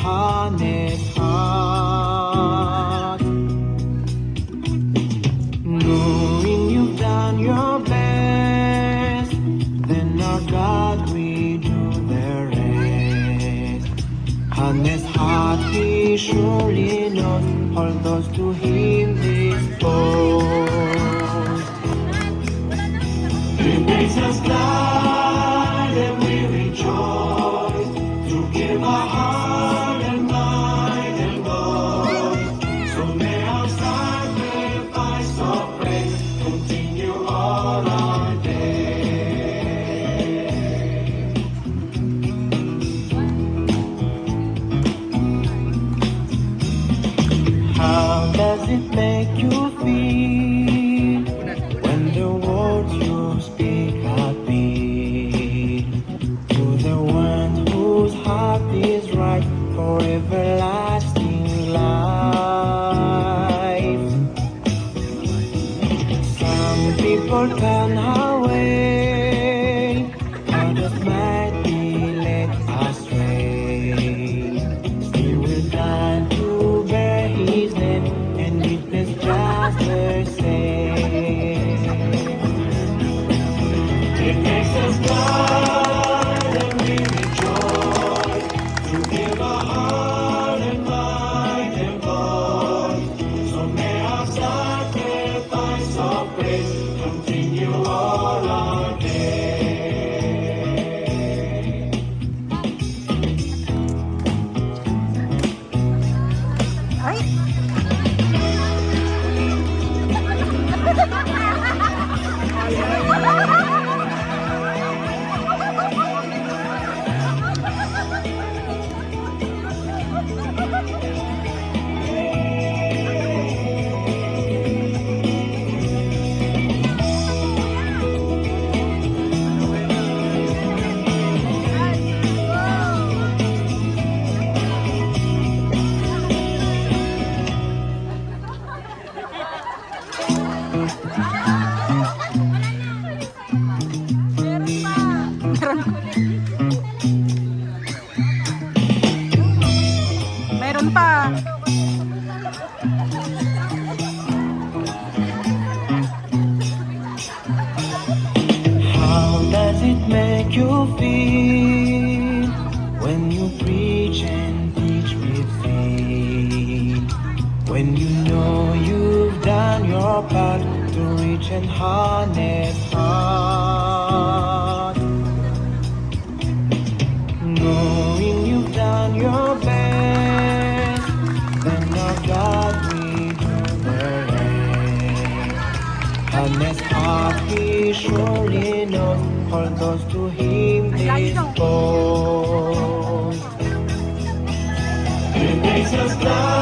honest heart. Knowing you've done your best, then our God will do the rest. Honest heart, He surely knows all those to Him disposed. He makes us glad and we rejoice to give our heart and mind and voice. So may our sacrifice of praise continue all our days. How does it make you feel when the words you speak are beat to the one whose heart is right for everlasting life? Some people turn away, others might be led astray. Still we'll stand to bear His name and witness just the same. It makes us glad and we rejoice to give our heart and mind and voice. So may our sacrifice of praise continue all our days. Ay! Meron pa. How does it make you feel when you preach and teach with faith? When you know you've done your part to reach an honest heart. Knowing you've done your best, then our God will do the rest. Honest heart, He surely knows all those to Him disposed. It makes us glad.